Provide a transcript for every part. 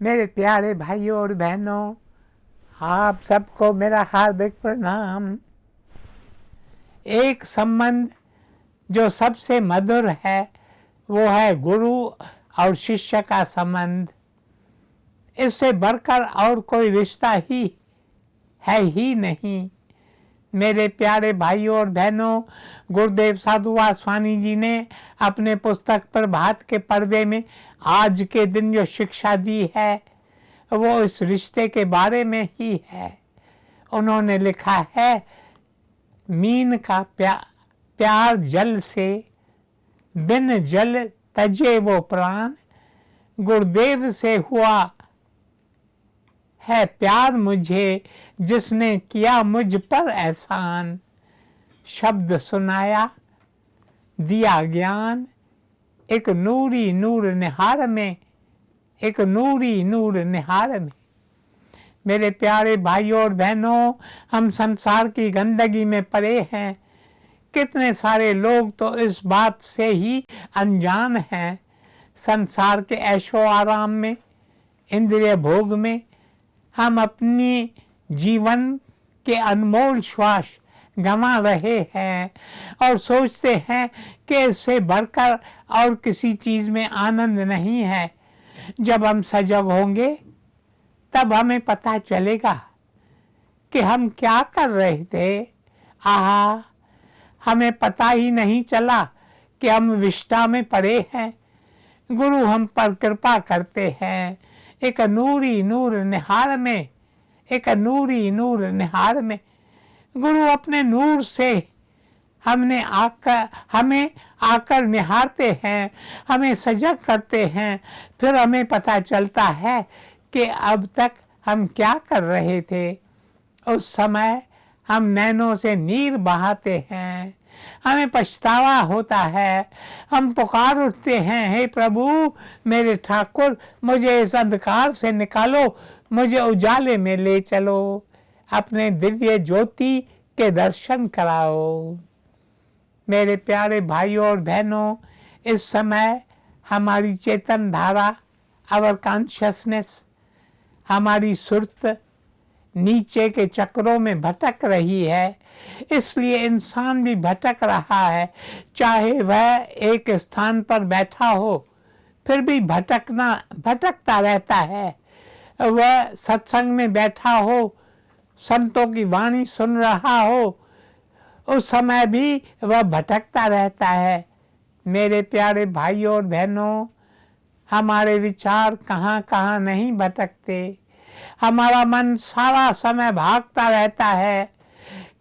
मेरे प्यारे भाइयों और बहनों, आप सबको मेरा हार्दिक प्रणाम। एक संबंध जो सबसे मधुर है वो है गुरु और शिष्य का संबंध। इससे बढ़कर और कोई रिश्ता ही है ही नहीं। मेरे प्यारे भाइयों और बहनों, गुरुदेव साधु वासवानी जी ने अपने पुस्तक प्रभात के पर्दे में आज के दिन जो शिक्षा दी है वो इस रिश्ते के बारे में ही है। उन्होंने लिखा है, मीन का प्यार जल से, बिन जल तजे वो प्राण, गुरुदेव से हुआ है प्यार मुझे, जिसने किया मुझ पर एहसान। शब्द सुनाया, दिया ज्ञान, एक नूरी नूर निहार में, एक नूरी नूर निहार में। मेरे प्यारे भाइयों और बहनों, हम संसार की गंदगी में पड़े हैं। कितने सारे लोग तो इस बात से ही अनजान हैं। संसार के ऐशो आराम में, इंद्रिय भोग में हम अपनी जीवन के अनमोल श्वास गंवा रहे हैं और सोचते हैं कि इससे बढ़कर और किसी चीज़ में आनंद नहीं है। जब हम सजग होंगे तब हमें पता चलेगा कि हम क्या कर रहे थे। आहा, हमें पता ही नहीं चला कि हम विष्ठा में पड़े हैं। गुरु हम पर कृपा करते हैं। एक नूरी नूर निहार में, एक नूरी नूर निहार में। गुरु अपने नूर से हमें आकर निहारते हैं, हमें सजग करते हैं। फिर हमें पता चलता है कि अब तक हम क्या कर रहे थे। उस समय हम नैनों से नीर बहाते हैं, हमें पछतावा होता है। हम पुकार उठते हैं, हे प्रभु मेरे ठाकुर, मुझे इस अंधकार से निकालो, मुझे उजाले में ले चलो, अपने दिव्य ज्योति के दर्शन कराओ। मेरे प्यारे भाइयों और बहनों, इस समय हमारी चेतन धारा, आवर कॉन्शियसनेस, हमारी सुरत नीचे के चक्रों में भटक रही है। इसलिए इंसान भी भटक रहा है। चाहे वह एक स्थान पर बैठा हो फिर भी भटकता रहता है। वह सत्संग में बैठा हो, संतों की वाणी सुन रहा हो, उस समय भी वह भटकता रहता है। मेरे प्यारे भाइयों और बहनों, हमारे विचार कहाँ कहाँ नहीं भटकते। हमारा मन सारा समय भागता रहता है,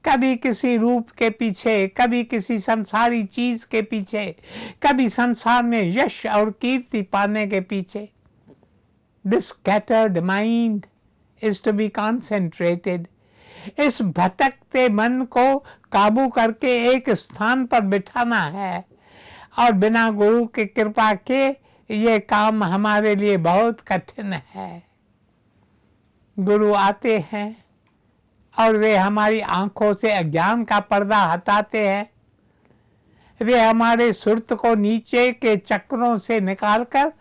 कभी किसी रूप के पीछे, कभी किसी संसारी चीज के पीछे, कभी संसार में यश और कीर्ति पाने के पीछे। This scattered mind is to be concentrated. इस भटकते मन को काबू करके एक स्थान पर बिठाना है और बिना गुरु की कृपा के ये काम हमारे लिए बहुत कठिन है। गुरु आते हैं और वे हमारी आंखों से अज्ञान का पर्दा हटाते हैं। वे हमारे सुरत को नीचे के चक्रों से निकालकर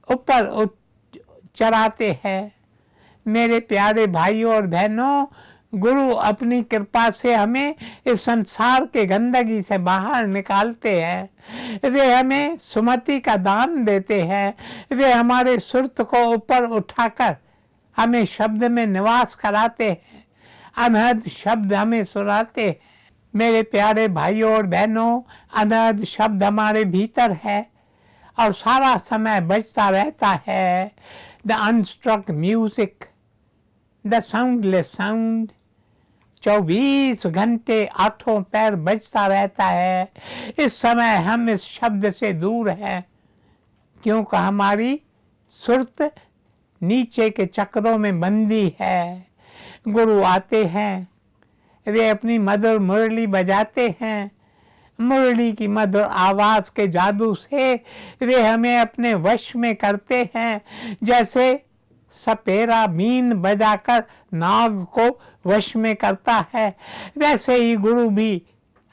ऊपर चढ़ाते हैं। मेरे प्यारे भाइयों और बहनों, गुरु अपनी कृपा से हमें इस संसार के गंदगी से बाहर निकालते हैं। वे हमें सुमति का दान देते हैं। वे हमारे सुरत को ऊपर उठाकर हमें शब्द में निवास कराते हैं, अनहद शब्द हमें सुनाते हैं। मेरे प्यारे भाइयों और बहनों, अनहद शब्द हमारे भीतर है और सारा समय बजता रहता है। The unstruck music, the soundless sound, 24 घंटे आठों पैर बजता रहता है। इस समय हम इस शब्द से दूर हैं, क्योंकि हमारी सुरत नीचे के चक्रों में बंदी है। गुरु आते हैं, वे अपनी मधुर मुरली बजाते हैं। मुरली की मधुर आवाज के जादू से वे हमें अपने वश में करते हैं। जैसे सपेरा बीन बजाकर नाग को वश में करता है, वैसे ही गुरु भी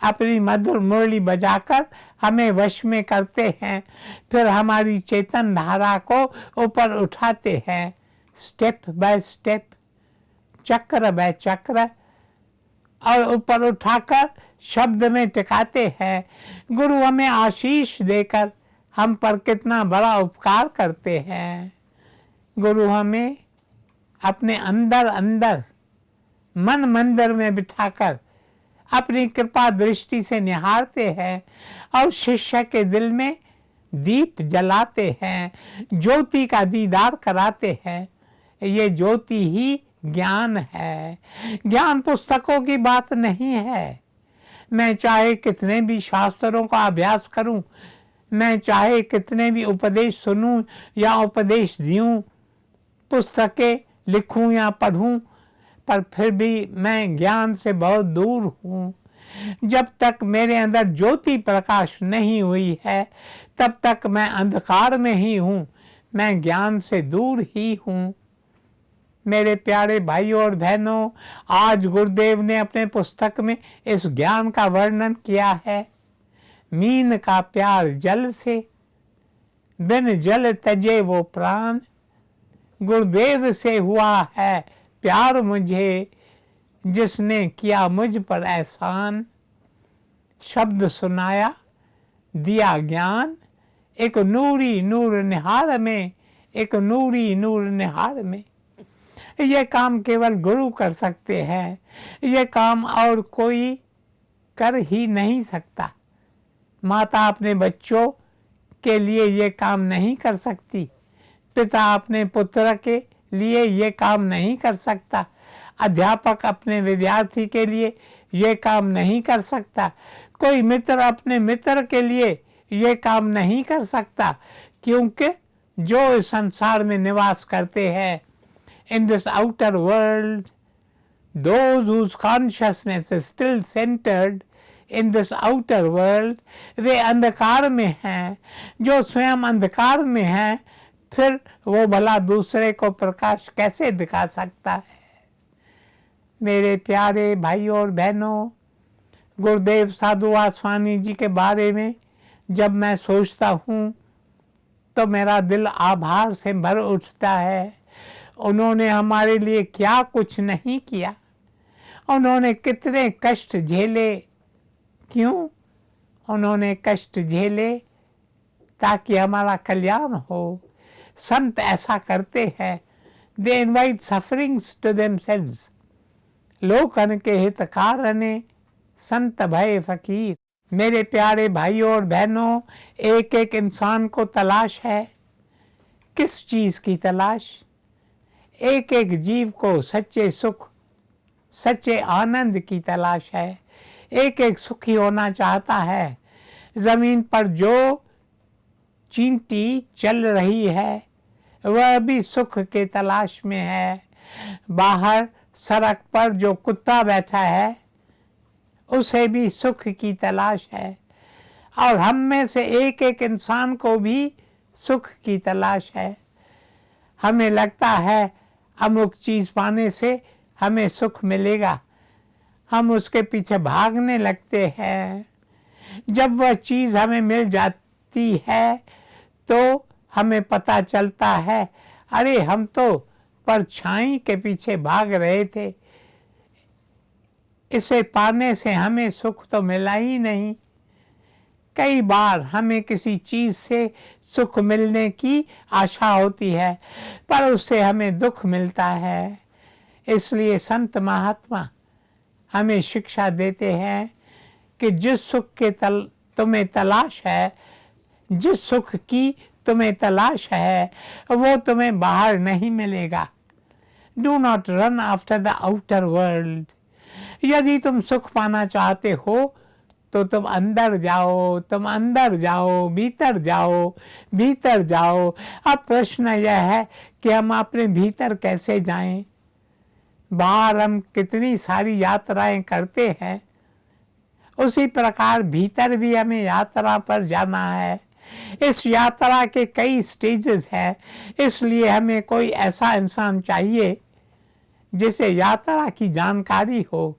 अपनी मधुर मुरली बजाकर हमें वश में करते हैं, फिर हमारी चेतन धारा को ऊपर उठाते हैं, स्टेप बाय स्टेप, चक्र बाय चक्र, और ऊपर उठाकर शब्द में टिकाते हैं। गुरु हमें आशीष देकर हम पर कितना बड़ा उपकार करते हैं। गुरु हमें अपने अंदर अंदर मन मंदिर में बिठाकर अपनी कृपा दृष्टि से निहारते हैं और शिष्य के दिल में दीप जलाते हैं, ज्योति का दीदार कराते हैं। ये ज्योति ही ज्ञान है। ज्ञान पुस्तकों की बात नहीं है। मैं चाहे कितने भी शास्त्रों का अभ्यास करूं, मैं चाहे कितने भी उपदेश सुनूं या उपदेश दूं, पुस्तकें लिखूं या पढ़ूं, पर फिर भी मैं ज्ञान से बहुत दूर हूँ। जब तक मेरे अंदर ज्योति प्रकाश नहीं हुई है, तब तक मैं अंधकार में ही हूँ, मैं ज्ञान से दूर ही हूँ। मेरे प्यारे भाइयों और बहनों, आज गुरुदेव ने अपने पुस्तक में इस ज्ञान का वर्णन किया है। मीन का प्यार जल से, बिन जल तजे वो प्राण। गुरुदेव से हुआ है प्यार मुझे, जिसने किया मुझ पर एहसान। शब्द सुनाया, दिया ज्ञान, एक नूरी नूर निहार में, एक नूरी नूर निहार में। ये काम केवल गुरु कर सकते हैं। ये काम और कोई कर ही नहीं सकता। माता अपने बच्चों के लिए ये काम नहीं कर सकती, पिता अपने पुत्र के लिए ये काम नहीं कर सकता, अध्यापक अपने विद्यार्थी के लिए ये काम नहीं कर सकता, कोई मित्र अपने मित्र के लिए ये काम नहीं कर सकता, क्योंकि जो इस संसार में निवास करते हैं, in this outer world, those whose consciousness is still centered in this outer world, वे अंधकार में हैं। जो स्वयं अंधकार में हैं, फिर वो भला दूसरे को प्रकाश कैसे दिखा सकता है। मेरे प्यारे भाइयों और बहनों, गुरुदेव साधु वासवानी जी के बारे में जब मैं सोचता हूँ तो मेरा दिल आभार से भर उठता है। उन्होंने हमारे लिए क्या कुछ नहीं किया, उन्होंने कितने कष्ट झेले। क्यों उन्होंने कष्ट झेले? ताकि हमारा कल्याण हो। संत ऐसा करते हैं, they invite sufferings to themselves. लोकन के हितकारने संत भय फकीर। मेरे प्यारे भाइयों और बहनों, एक एक इंसान को तलाश है। किस चीज की तलाश? एक एक जीव को सच्चे सुख, सच्चे आनंद की तलाश है। एक एक सुखी होना चाहता है। जमीन पर जो चींटी चल रही है वह भी सुख के तलाश में है। बाहर सड़क पर जो कुत्ता बैठा है उसे भी सुख की तलाश है। और हम में से एक एक इंसान को भी सुख की तलाश है। हमें लगता है अमुक चीज पाने से हमें सुख मिलेगा, हम उसके पीछे भागने लगते हैं। जब वह चीज हमें मिल जाती है तो हमें पता चलता है, अरे हम तो परछाई के पीछे भाग रहे थे, इसे पाने से हमें सुख तो मिला ही नहीं। कई बार हमें किसी चीज से सुख मिलने की आशा होती है, पर उससे हमें दुख मिलता है। इसलिए संत महात्मा हमें शिक्षा देते हैं कि जिस सुख के तुम्हें तलाश है, जिस सुख की तुम्हें तलाश है, वो तुम्हें बाहर नहीं मिलेगा। Do not run after the outer world. यदि तुम सुख पाना चाहते हो तो तुम अंदर जाओ, तुम अंदर जाओ, भीतर जाओ, भीतर जाओ। अब प्रश्न यह है कि हम अपने भीतर कैसे जाएं? बाहर हम कितनी सारी यात्राएं करते हैं, उसी प्रकार भीतर भी हमें यात्रा पर जाना है। इस यात्रा के कई स्टेजेस हैं, इसलिए हमें कोई ऐसा इंसान चाहिए जिसे यात्रा की जानकारी हो,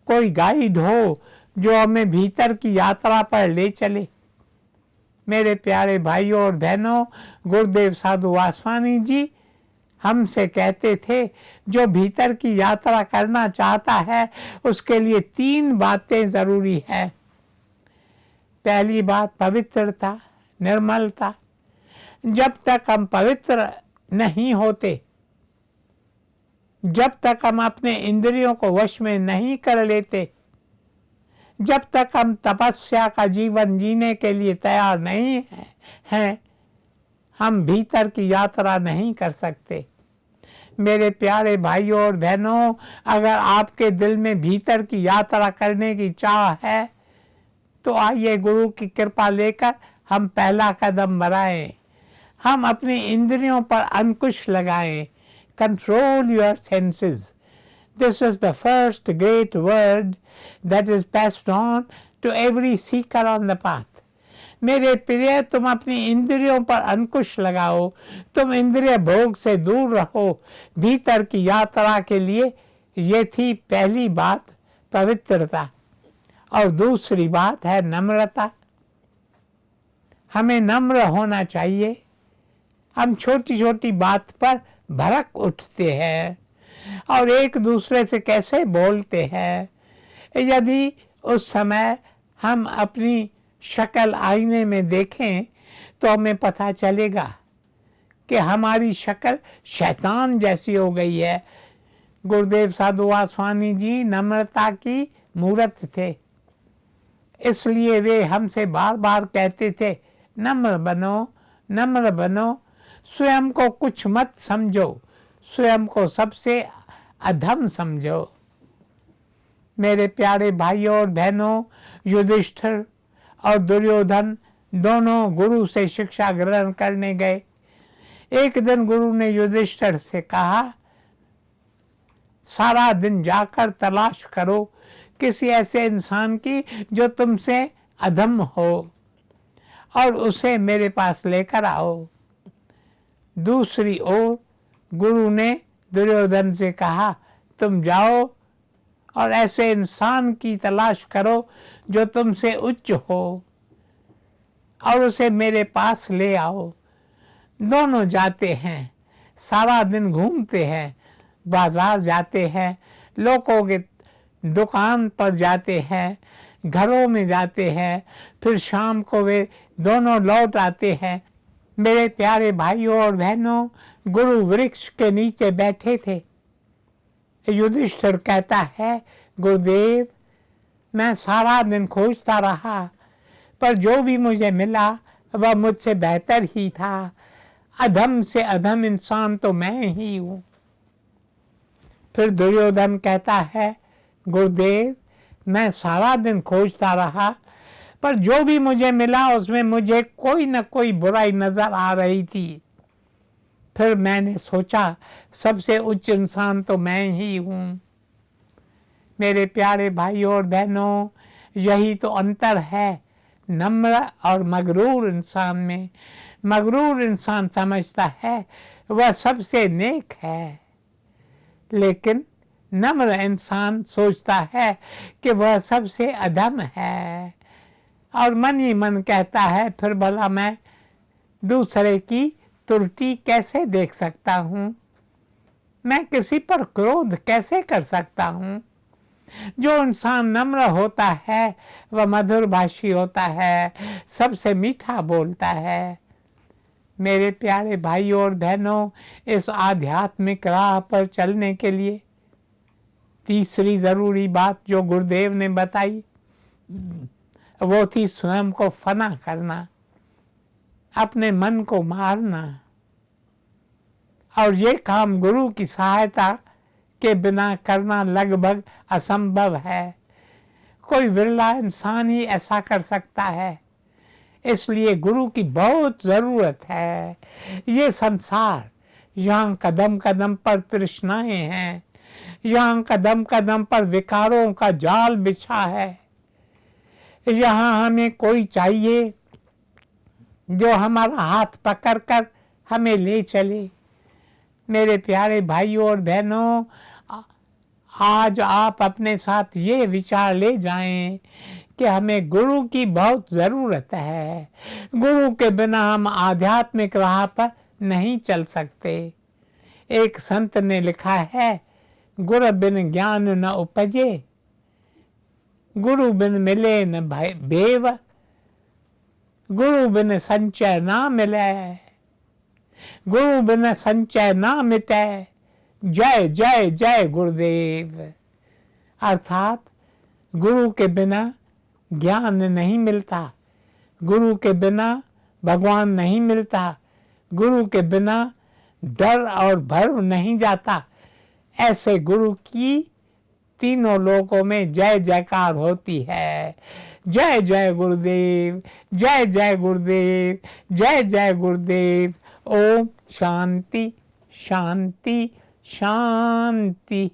कोई गाइड हो जो हमें भीतर की यात्रा पर ले चले। मेरे प्यारे भाइयों और बहनों, गुरुदेव साधु वासवानी जी हमसे कहते थे, जो भीतर की यात्रा करना चाहता है उसके लिए 3 बातें जरूरी है। पहली बात पवित्रता, निर्मलता। जब तक हम पवित्र नहीं होते, जब तक हम अपने इंद्रियों को वश में नहीं कर लेते, जब तक हम तपस्या का जीवन जीने के लिए तैयार नहीं हैं, हम भीतर की यात्रा नहीं कर सकते। मेरे प्यारे भाइयों और बहनों, अगर आपके दिल में भीतर की यात्रा करने की चाह है तो आइए गुरु की कृपा लेकर हम पहला कदम बढ़ाएं। हम अपनी इंद्रियों पर अंकुश लगाएं। Control your senses. This is the first great word that is passed on to every seeker on the path. मेरे प्रिय, तुम अपनी इंद्रियों पर अंकुश लगाओ, तुम इंद्रिय भोग से दूर रहो भीतर की यात्रा के लिए। ये थी पहली बात, पवित्रता। और दूसरी बात है नम्रता। हमें नम्र होना चाहिए। हम छोटी छोटी बात पर भड़क उठते हैं और एक दूसरे से कैसे बोलते हैं। यदि उस समय हम अपनी शक्ल आईने में देखें तो हमें पता चलेगा कि हमारी शक्ल शैतान जैसी हो गई है। गुरुदेव साधु वासवानी जी नम्रता की मूर्त थे, इसलिए वे हमसे बार बार कहते थे, नम्र बनो, नम्र बनो। स्वयं को कुछ मत समझो, स्वयं को सबसे अधम समझो। मेरे प्यारे भाइयों और बहनों, युधिष्ठिर और दुर्योधन दोनों गुरु से शिक्षा ग्रहण करने गए। एक दिन गुरु ने युधिष्ठिर से कहा, सारा दिन जाकर तलाश करो किसी ऐसे इंसान की जो तुमसे अधम हो और उसे मेरे पास लेकर आओ। दूसरी ओर गुरु ने दुर्योधन से कहा, तुम जाओ और ऐसे इंसान की तलाश करो जो तुमसे उच्च हो और उसे मेरे पास ले आओ। दोनों जाते हैं, सारा दिन घूमते हैं, बाजार जाते हैं, लोगों के दुकान पर जाते हैं, घरों में जाते हैं, फिर शाम को वे दोनों लौट आते हैं। मेरे प्यारे भाइयों और बहनों, गुरु वृक्ष के नीचे बैठे थे। युधिष्ठिर कहता है, गुरुदेव मैं सारा दिन खोजता रहा, पर जो भी मुझे मिला वह मुझसे बेहतर ही था। अधम से अधम इंसान तो मैं ही हूँ। फिर दुर्योधन कहता है, गुरुदेव मैं सारा दिन खोजता रहा, पर जो भी मुझे मिला उसमें मुझे कोई न कोई बुराई नजर आ रही थी। फिर मैंने सोचा सबसे उच्च इंसान तो मैं ही हूँ। मेरे प्यारे भाइयों और बहनों, यही तो अंतर है नम्र और मगरूर इंसान में। मगरूर इंसान समझता है वह सबसे नेक है, लेकिन नम्र इंसान सोचता है कि वह सबसे अधम है और मन ही मन कहता है, फिर भला मैं दूसरे की त्रुटि कैसे देख सकता हूँ, मैं किसी पर क्रोध कैसे कर सकता हूँ। जो इंसान नम्र होता है वह मधुर भाषी होता है, सबसे मीठा बोलता है। मेरे प्यारे भाइयों और बहनों, इस आध्यात्मिक राह पर चलने के लिए तीसरी जरूरी बात जो गुरुदेव ने बताई वो थी स्वयं को फना करना, अपने मन को मारना। और ये काम गुरु की सहायता के बिना करना लगभग असंभव है। कोई विरला इंसान ही ऐसा कर सकता है, इसलिए गुरु की बहुत ज़रूरत है। ये संसार, यहाँ कदम कदम पर तृष्णाएं हैं, यहाँ कदम कदम पर विकारों का जाल बिछा है। यहाँ हमें कोई चाहिए जो हमारा हाथ पकड़कर हमें ले चले। मेरे प्यारे भाइयों और बहनों, आज आप अपने साथ ये विचार ले जाएं कि हमें गुरु की बहुत ज़रूरत है। गुरु के बिना हम आध्यात्मिक राह पर नहीं चल सकते। एक संत ने लिखा है, गुरु बिन ज्ञान न उपजे, गुरु बिन मिले न भेव, गुरु बिन संचय ना मिले, गुरु बिन संचय ना मिटे, जय जय जय गुरुदेव। अर्थात गुरु के बिना ज्ञान नहीं मिलता, गुरु के बिना भगवान नहीं मिलता, गुरु के बिना डर और भर्व नहीं जाता। ऐसे गुरु की तीनों लोकों में जय जयकार होती है। जय जय गुरुदेव, जय जय गुरुदेव, जय जय गुरुदेव। ओम शांति शांति शांति।